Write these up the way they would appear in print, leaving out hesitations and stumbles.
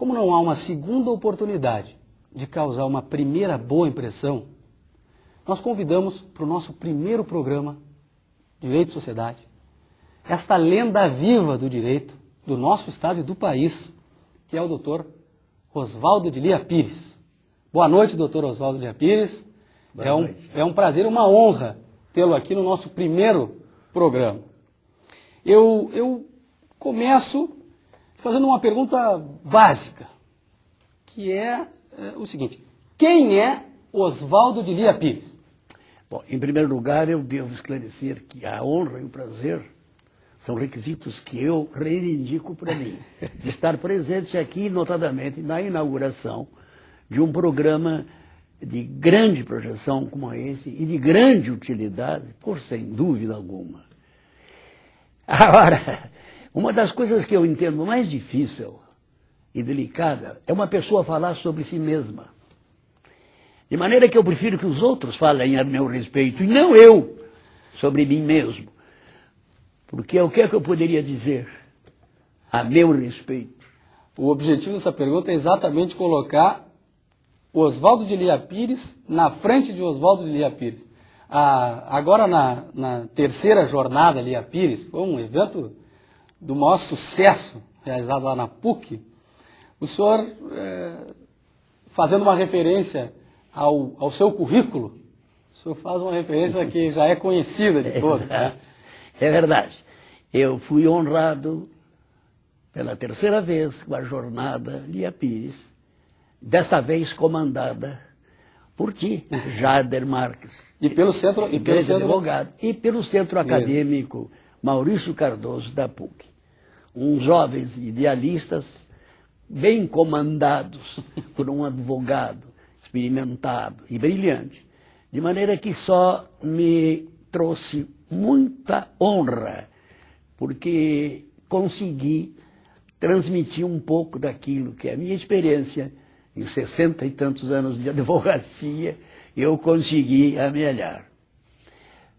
como não há uma segunda oportunidade de causar uma primeira boa impressão, nós convidamos para o nosso primeiro programa, Direito e Sociedade, esta lenda viva do direito do nosso estado e do país, que é o doutor Oswaldo de Lia Pires. Boa noite, doutor Oswaldo de Lia Pires. É um prazer e uma honra tê-lo aqui no nosso primeiro programa. Eu começo fazendo uma pergunta básica, que é o seguinte: quem é Oswaldo de Lia Pires? Bom, em primeiro lugar, eu devo esclarecer que a honra e o prazer são requisitos que eu reivindico para mim, de estar presente aqui, notadamente, na inauguração de um programa de grande projeção como esse e de grande utilidade, por sem dúvida alguma. Agora, uma das coisas que eu entendo mais difícil e delicada é uma pessoa falar sobre si mesma. De maneira que eu prefiro que os outros falem a meu respeito e não eu sobre mim mesmo. Porque o que é que eu poderia dizer a meu respeito? O objetivo dessa pergunta é exatamente colocar Oswaldo de Lia Pires na frente de Oswaldo de Lia Pires. Agora na terceira jornada Lia Pires, foi um evento do maior sucesso realizado lá na PUC, o senhor, fazendo uma referência ao seu currículo, o senhor faz uma referência que já é conhecida de todos, né? É verdade. Eu fui honrado pela terceira vez com a jornada Lia Pires, desta vez comandada por ti, Jader Marques. E pelo centro advogado, e pelo centro acadêmico Maurício Cardoso da PUC. Uns jovens idealistas bem comandados por um advogado experimentado e brilhante, de maneira que só me trouxe muita honra, porque consegui transmitir um pouco daquilo que é a minha experiência em 60 e tantos anos de advocacia, eu consegui amelhar.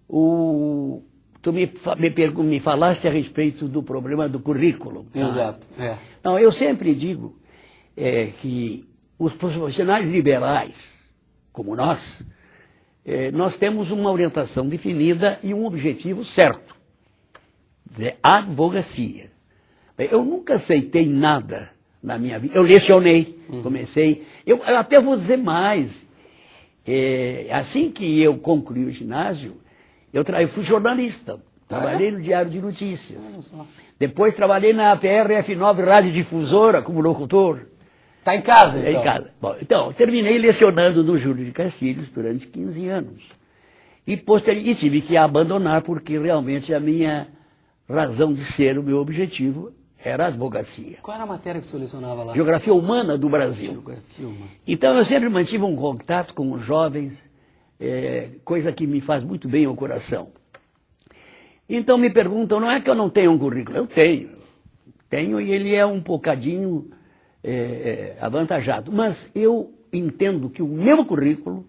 Tu me falaste a respeito do problema do currículo. Tá? Exato. Não, eu sempre digo que os profissionais liberais, como nós temos uma orientação definida e um objetivo certo, dizer, advocacia. Eu nunca aceitei nada na minha vida. Eu lecionei, comecei. Eu até vou dizer mais. Assim que eu concluí o ginásio, eu fui jornalista. Trabalhei no Diário de Notícias. Depois trabalhei na PRF9 Rádio Difusora como locutor. Está em casa, então? Em casa. Bom, então, terminei lecionando no Júlio de Castilhos durante 15 anos. E tive que abandonar porque realmente a minha razão de ser, o meu objetivo, era a advocacia. Qual era a matéria que o senhor lecionava lá? Geografia Humana do Brasil. Geografia Humana. Então eu sempre mantive um contato com os jovens, coisa que me faz muito bem ao coração. Então me perguntam, não é que eu não tenho um currículo? Eu tenho. Tenho e ele é um bocadinho avantajado. Mas eu entendo que o meu currículo,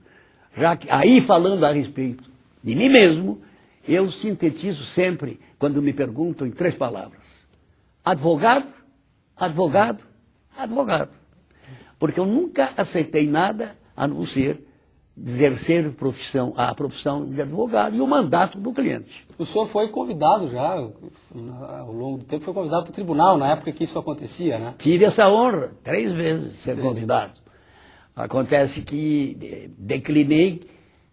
já que, aí falando a respeito de mim mesmo, eu sintetizo sempre, quando me perguntam, em 3 palavras. Advogado, advogado, advogado. Porque eu nunca aceitei nada a não ser exercer a profissão de advogado e o mandato do cliente. O senhor foi convidado já, ao longo do tempo, foi convidado para o tribunal, na época que isso acontecia, né? Tive essa honra, 3 vezes, de ser convidado. Acontece que declinei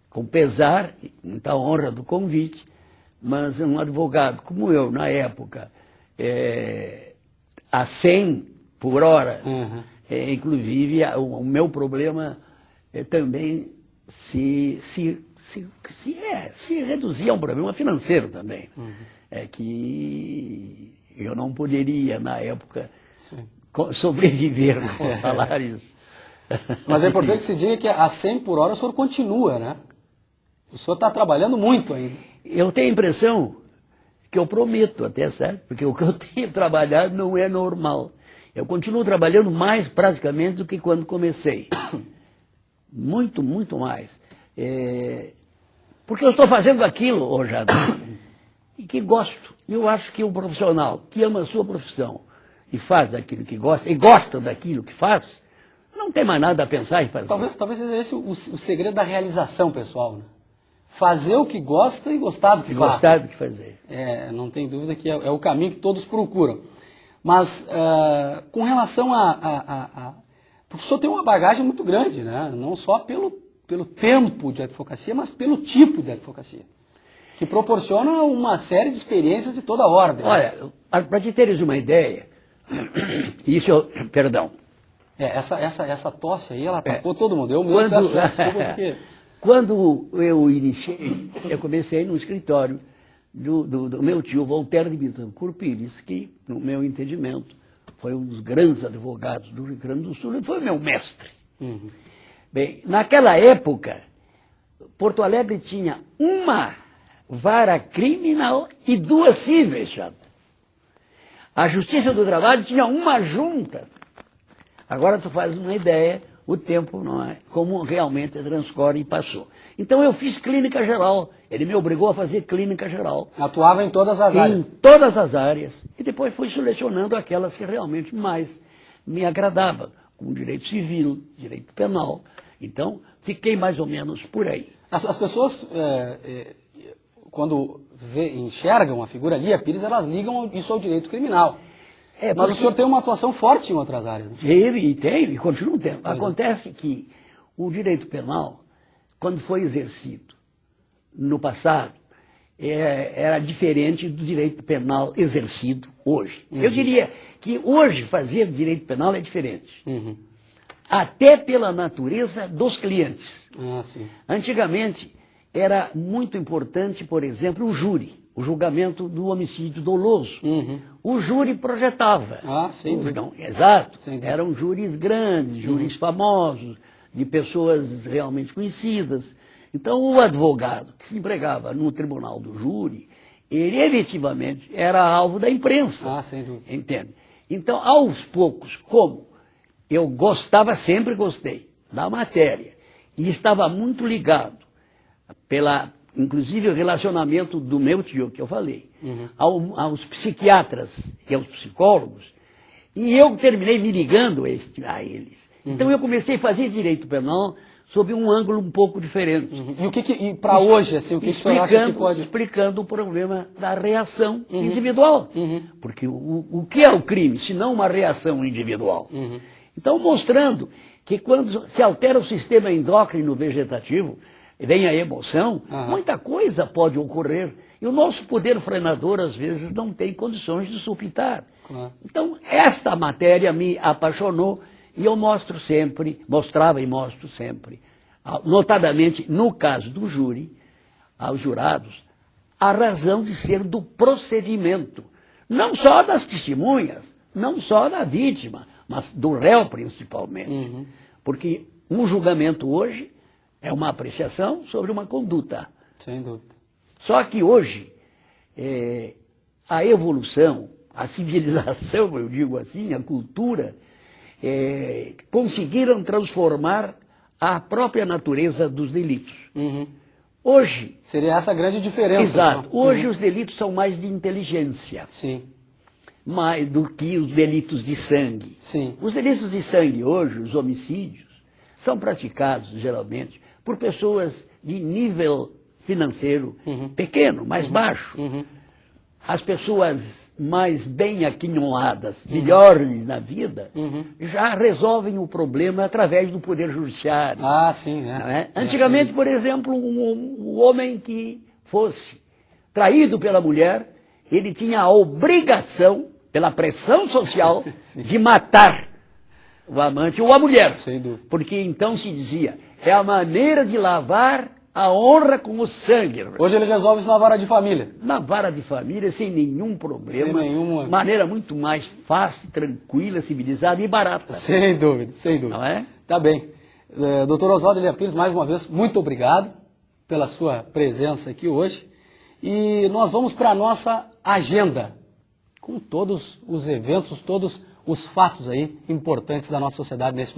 com pesar, muita honra do convite, mas um advogado como eu, na época, a 100 por hora, inclusive o meu problema também se reduzia a um problema financeiro também. É que eu não poderia, na época, sobreviver com salários. Mas é importante que se diga que a 100 por hora o senhor continua, né? O senhor está trabalhando muito ainda. Eu tenho a impressão que eu prometo até, sabe? Porque o que eu tenho trabalhado não é normal. Eu continuo trabalhando mais praticamente do que quando comecei. Muito, muito mais. Porque eu estou fazendo aquilo, hoje, e que gosto. Eu acho que um profissional que ama a sua profissão e faz aquilo que gosta, e gosta daquilo que faz, não tem mais nada a pensar em fazer. Talvez seja esse o segredo da realização pessoal, né? Fazer o que gosta e gostar do que faz. Gostar do que fazer. Não tem dúvida que é o caminho que todos procuram. Mas com relação porque o senhor tem uma bagagem muito grande, né? Não só pelo tempo de advocacia, mas pelo tipo de advocacia, que proporciona uma série de experiências de toda ordem. Olha, para te teres uma ideia, perdão. Essa tosse aí, ela atacou todo mundo. Eu mesmo peço desculpa porque... Quando eu iniciei, eu comecei no escritório do meu tio Voltaire de Bittencourt Pires, que, no meu entendimento, foi um dos grandes advogados do Rio Grande do Sul e foi meu mestre. Uhum. Bem, naquela época, Porto Alegre tinha uma vara criminal e 2 cíveis, chato. A Justiça do Trabalho tinha uma junta. Agora tu faz uma ideia, o tempo não é como realmente transcorre e passou. Então eu fiz clínica geral, ele me obrigou a fazer clínica geral. Atuava em todas as áreas. Em todas as áreas. E depois fui selecionando aquelas que realmente mais me agradavam, como direito civil, direito penal. Então fiquei mais ou menos por aí. As pessoas, quando enxergam a figura Lia Pires, elas ligam isso ao direito criminal. Mas o senhor tem uma atuação forte em outras áreas. Né? Teve, e tenho, e continuo tendo. Acontece que o direito penal, quando foi exercido no passado, era diferente do direito penal exercido hoje. Uhum. Eu diria que hoje fazer direito penal é diferente. Uhum. Até pela natureza dos clientes. Sim. Antigamente, era muito importante, por exemplo, o júri. O julgamento do homicídio doloso. Uhum. O júri projetava. Sem dúvida. Não, exato. Sem dúvida. Eram júris grandes, júris famosos, de pessoas realmente conhecidas. Então, o advogado que se empregava no tribunal do júri, ele efetivamente era alvo da imprensa. Sem dúvida. Entende? Então, aos poucos, como eu sempre gostei da matéria, e estava muito ligado inclusive o relacionamento do meu tio, que eu falei, aos psiquiatras e aos psicólogos, e eu terminei me ligando a eles. Então eu comecei a fazer direito penal sob um ângulo um pouco diferente. E para hoje, assim, o que o senhor acha que pode... Explicando o problema da reação individual. Porque o que é o crime, se não uma reação individual? Então mostrando que quando se altera o sistema endócrino vegetativo, vem a emoção, muita coisa pode ocorrer. E o nosso poder frenador, às vezes, não tem condições de supitar. Então, esta matéria me apaixonou e eu mostrava e mostro sempre, notadamente no caso do júri, aos jurados, a razão de ser do procedimento. Não só das testemunhas, não só da vítima, mas do réu principalmente. Porque um julgamento hoje é uma apreciação sobre uma conduta. Sem dúvida. Só que hoje, a evolução, a civilização, eu digo assim, a cultura, conseguiram transformar a própria natureza dos delitos. Hoje... Seria essa a grande diferença. Exato. Então. Hoje os delitos são mais de inteligência. Sim. Mais do que os delitos de sangue. Sim. Os delitos de sangue hoje, os homicídios, são praticados, geralmente, por pessoas de nível financeiro pequeno, mais baixo. As pessoas mais bem aquinhoadas, melhores na vida, já resolvem o problema através do Poder Judiciário. Sim, né? Não é? Antigamente, por exemplo, um homem que fosse traído pela mulher, ele tinha a obrigação, pela pressão social, de matar o amante ou a mulher. Sem dúvida. Porque então se dizia, é a maneira de lavar a honra com o sangue. Hoje ele resolve isso na vara de família. Na vara de família, sem nenhum problema. Sem nenhuma... Maneira muito mais fácil, tranquila, civilizada e barata. Sem dúvida, sem dúvida. Não é? Tá bem. Doutor Oswaldo Lia Pires, mais uma vez, muito obrigado pela sua presença aqui hoje. E nós vamos para a nossa agenda, com todos os eventos, todos os fatos aí importantes da nossa sociedade nesse momento.